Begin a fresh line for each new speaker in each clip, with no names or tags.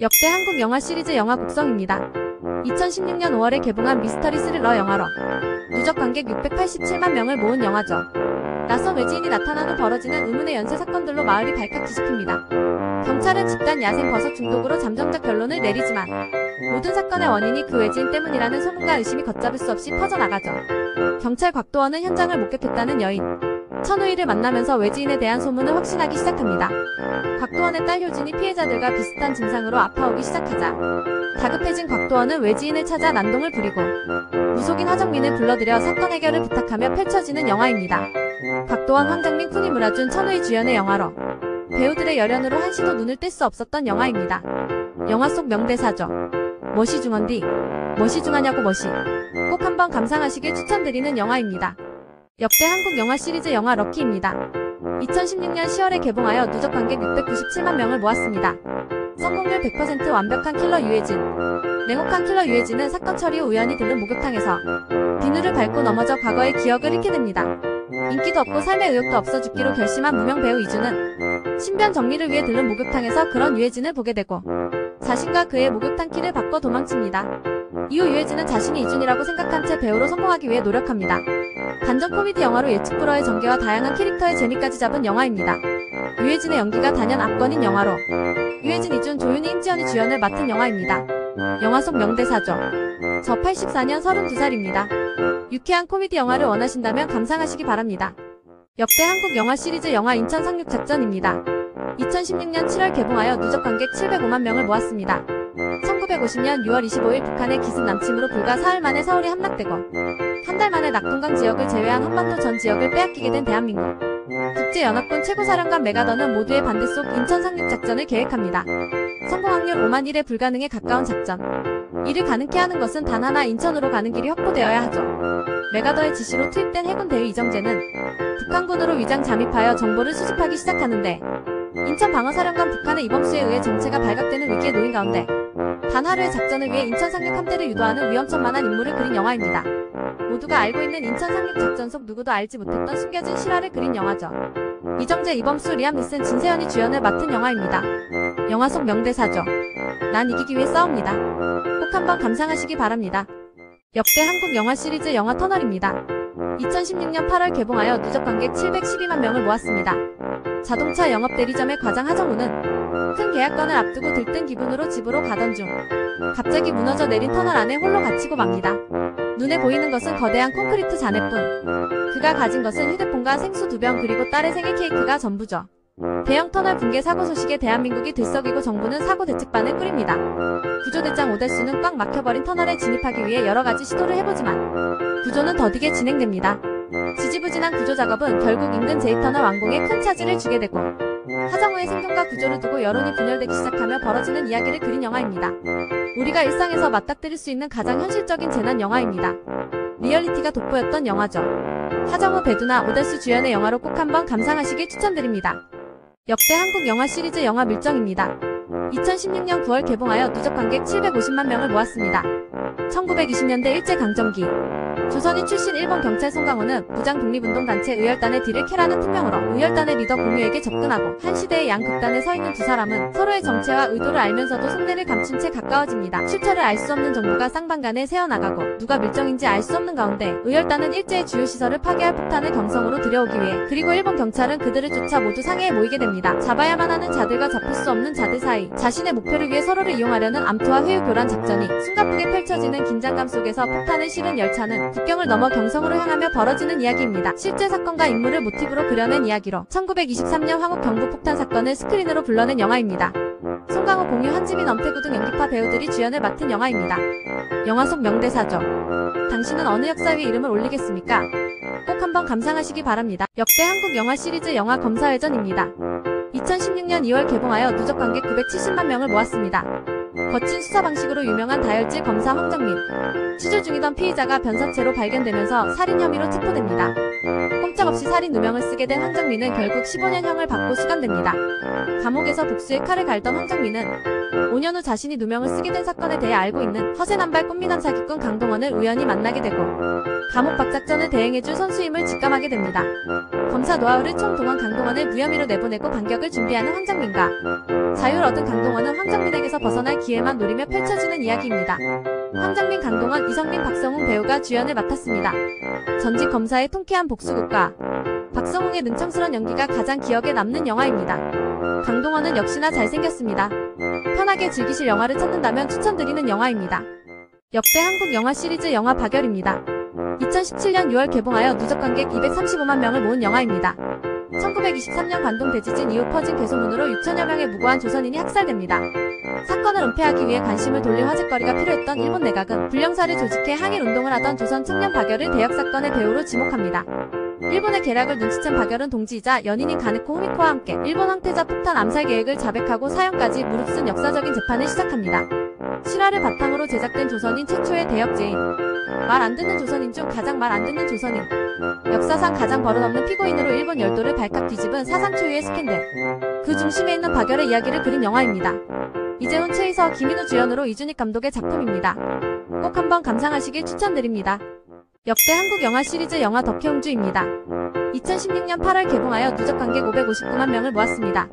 역대 한국 영화 시리즈 영화 곡성입니다. 2016년 5월에 개봉한 미스터리 스릴러 영화로 누적 관객 687만 명을 모은 영화죠. 낯선 외지인이 나타난 후 벌어지는 의문의 연쇄 사건들로 마을이 발칵 뒤집힙니다. 경찰은 집단 야생 버섯 중독으로 잠정적 결론을 내리지만 모든 사건의 원인이 그 외지인 때문이라는 소문과 의심이 걷잡을 수 없이 퍼져나가죠. 경찰 곽도원은 현장을 목격했다는 여인 천우희를 만나면서 외지인에 대한 소문을 확신하기 시작합니다. 곽도원의 딸 효진이 피해자들과 비슷한 증상으로 아파오기 시작하자 다급해진 곽도원은 외지인을 찾아 난동을 부리고 무속인 화정민을 불러들여 사건 해결을 부탁하며 펼쳐지는 영화입니다. 곽도원, 황정민, 쿠니 무라준, 천우희 주연의 영화로 배우들의 열연으로 한시도 눈을 뗄 수 없었던 영화입니다. 영화 속 명대사죠. 멋이 중헌디 멋이 중하냐고 멋이 꼭 한번 감상하시길 추천드리는 영화입니다. 역대 한국 영화 시리즈 영화 럭키입니다. 2016년 10월에 개봉하여 누적 관객 697만 명을 모았습니다. 성공률 100% 완벽한 킬러 유해진. 냉혹한 킬러 유해진은 사건 처리 후 우연히 들른 목욕탕에서 비누를 밟고 넘어져 과거의 기억을 잃게 됩니다. 인기도 없고 삶의 의욕도 없어 죽기로 결심한 무명 배우 이주는 신변 정리를 위해 들른 목욕탕에서 그런 유해진을 보게 되고 자신과 그의 목욕탕 키를 바꿔 도망칩니다. 이후 유해진은 자신이 이준이라고 생각한 채 배우로 성공하기 위해 노력합니다. 반전 코미디 영화로 예측 불허의 전개와 다양한 캐릭터의 재미까지 잡은 영화입니다. 유해진의 연기가 단연 압권인 영화로 유해진, 이준, 조윤희, 임지연이 주연을 맡은 영화입니다. 영화 속 명대사죠. 저 84년 32살입니다. 유쾌한 코미디 영화를 원하신다면 감상하시기 바랍니다. 역대 한국 영화 시리즈 영화 인천 상륙작전입니다. 2016년 7월 개봉하여 누적 관객 705만 명을 모았습니다. 1950년 6월 25일 북한의 기습 남침으로 불과 사흘 만에 서울이 함락되고 한 달 만에 낙동강 지역을 제외한 한반도 전 지역을 빼앗기게 된 대한민국. 국제연합군 최고사령관 메가더는 모두의 반대 속 인천 상륙작전을 계획합니다. 성공 확률 5만 1에 불가능에 가까운 작전. 이를 가능케 하는 것은 단 하나, 인천으로 가는 길이 확보되어야 하죠. 메가더의 지시로 투입된 해군 대위 이정재는 북한군으로 위장 잠입하여 정보를 수집하기 시작하는데 인천 방어사령관 북한의 이범수에 의해 정체가 발각되는 위기에 놓인 가운데 단 하루의 작전을 위해 인천 상륙 함대를 유도하는 위험천만한 임무를 그린 영화입니다. 모두가 알고 있는 인천 상륙 작전 속 누구도 알지 못했던 숨겨진 실화를 그린 영화죠. 이정재, 이범수, 리암 니슨, 진세현이 주연을 맡은 영화입니다. 영화 속 명대사죠. 난 이기기 위해 싸웁니다. 꼭 한번 감상하시기 바랍니다. 역대 한국 영화 시리즈 영화 터널입니다. 2016년 8월 개봉하여 누적 관객 712만 명을 모았습니다. 자동차 영업대리점의 과장 하정우는 큰 계약건을 앞두고 들뜬 기분으로 집으로 가던 중 갑자기 무너져 내린 터널 안에 홀로 갇히고 맙니다. 눈에 보이는 것은 거대한 콘크리트 잔해뿐 그가 가진 것은 휴대폰과 생수 2병 그리고 딸의 생일 케이크가 전부죠. 대형 터널 붕괴 사고 소식에 대한민국이 들썩이고 정부는 사고 대책반을 꾸립니다. 구조대장 오달수는 꽉 막혀버린 터널에 진입하기 위해 여러가지 시도를 해보지만 구조는 더디게 진행됩니다. 지지부진한 구조 작업은 결국 인근 제2터널 완공에 큰 차질을 주게 되고 하정우의 생존과 구조를 두고 여론이 분열되기 시작하며 벌어지는 이야기를 그린 영화입니다. 우리가 일상에서 맞닥뜨릴 수 있는 가장 현실적인 재난 영화입니다. 리얼리티가 돋보였던 영화죠. 하정우, 배두나, 오달수 주연의 영화로 꼭 한번 감상하시길 추천드립니다. 역대 한국 영화 시리즈 영화 밀정입니다. 2016년 9월 개봉하여 누적 관객 750만 명을 모았습니다. 1920년대 일제강점기 조선인 출신 일본 경찰 송강호는 무장 독립운동단체 의열단의 뒤를 캐라는 특명으로 의열단의 리더 공유에게 접근하고 한 시대의 양 극단에 서 있는 두 사람은 서로의 정체와 의도를 알면서도 속내를 감춘 채 가까워집니다. 출처를 알 수 없는 정보가 쌍방간에 새어나가고 누가 밀정인지 알 수 없는 가운데 의열단은 일제의 주요 시설을 파괴할 폭탄을 경성으로 들여오기 위해 그리고 일본 경찰은 그들을 쫓아 모두 상해에 모이게 됩니다. 잡아야만 하는 자들과 잡힐 수 없는 자들 사이 자신의 목표를 위해 서로를 이용하려는 암투와 회유교란 작전이 숨가쁘게 펼쳐지는 긴장감 속에서 폭탄을 실은 열차는 국경을 넘어 경성으로 향하며 벌어지는 이야기입니다. 실제 사건과 인물을 모티브로 그려낸 이야기로 1923년 황옥 경부폭탄 사건을 스크린으로 불러낸 영화입니다. 송강호, 공유, 한지민, 엄태구 등 연기파 배우들이 주연을 맡은 영화입니다. 영화 속 명대사죠. 당신은 어느 역사 위에 이름을 올리겠습니까? 꼭 한번 감상하시기 바랍니다. 역대 한국 영화 시리즈 영화 검사회전입니다. 2016년 2월 개봉하여 누적 관객 970만 명을 모았습니다. 거친 수사 방식으로 유명한 다혈질 검사 황정민. 취조 중이던 피의자가 변사체로 발견되면서 살인 혐의로 체포됩니다. 꼼짝없이 살인 누명을 쓰게 된 황정민은 결국 15년형을 받고 수감됩니다. 감옥에서 복수의 칼을 갈던 황정민은 5년 후 자신이 누명을 쓰게 된 사건에 대해 알고 있는 허세남발 꽃미남 사기꾼 강동원을 우연히 만나게 되고 감옥 박작전을 대행해줄 선수임을 직감하게 됩니다. 검사 노하우를 총동원 강동원을 무혐의로 내보내고 반격을 준비하는 황정민과 자유를 얻은 강동원은 황정민에게서 벗어날 기회만 노리며 펼쳐지는 이야기입니다. 황정민, 강동원, 이성민, 박성웅 배우가 주연을 맡았습니다. 전직 검사의 통쾌한 복수극과 박성웅의 능청스러운 연기가 가장 기억에 남는 영화입니다. 강동원은 역시나 잘생겼습니다. 편하게 즐기실 영화를 찾는다면 추천드리는 영화입니다. 역대 한국 영화 시리즈 영화 박열입니다. 2017년 6월 개봉하여 누적 관객 235만 명을 모은 영화입니다. 1923년 관동 대지진 이후 퍼진 괴소문으로 6천여 명의 무고한 조선인이 학살됩니다. 사건을 은폐하기 위해 관심을 돌릴 화제거리가 필요했던 일본 내각은 불령사를 조직해 항일운동을 하던 조선 청년 박열을 대역사건의 배우로 지목합니다. 일본의 계략을 눈치챈 박열은 동지이자 연인인 가네코 후미코와 함께 일본 황태자 폭탄 암살 계획을 자백하고 사형까지 무릅쓴 역사적인 재판을 시작합니다. 실화를 바탕으로 제작된 조선인 최초의 대역죄인, 말 안 듣는 조선인 중 가장 말 안 듣는 조선인, 역사상 가장 버릇없는 피고인으로 일본 열도를 발칵 뒤집은 사상 초유의 스캔들, 그 중심에 있는 박열의 이야기를 그린 영화입니다. 이재훈, 최희서, 김인우 주연으로 이준익 감독의 작품입니다. 꼭 한번 감상하시길 추천드립니다. 역대 한국 영화 시리즈 영화 덕혜옹주입니다. 2016년 8월 개봉하여 누적 관객 559만 명을 모았습니다.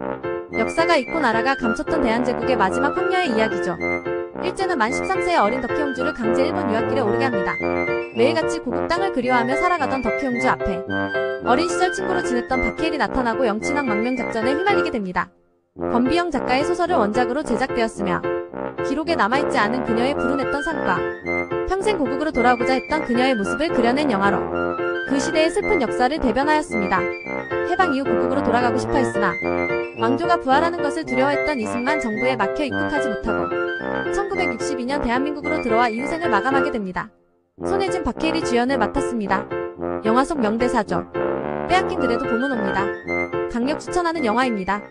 역사가 잊고 나라가 감췄던 대한제국의 마지막 황녀의 이야기죠. 일제는 만 13세의 어린 덕혜옹주를 강제 일본 유학길에 오르게 합니다. 매일같이 고국 땅을 그리워하며 살아가던 덕혜옹주 앞에 어린 시절 친구로 지냈던 박해일이 나타나고 영친왕 망명작전에 휘말리게 됩니다. 권비영 작가의 소설을 원작으로 제작되었으며 기록에 남아있지 않은 그녀의 불운했던 삶과 평생 고국으로 돌아오고자 했던 그녀의 모습을 그려낸 영화로 그 시대의 슬픈 역사를 대변하였습니다. 해방 이후 고국으로 돌아가고 싶어 했으나 왕조가 부활하는 것을 두려워했던 이승만 정부에 막혀 입국하지 못하고 1962년 대한민국으로 들어와 이후생을 마감하게 됩니다. 손예진, 박해일이 주연을 맡았습니다. 영화 속 명대사죠. 빼앗긴 그래도 봄은 옵니다. 강력 추천하는 영화입니다.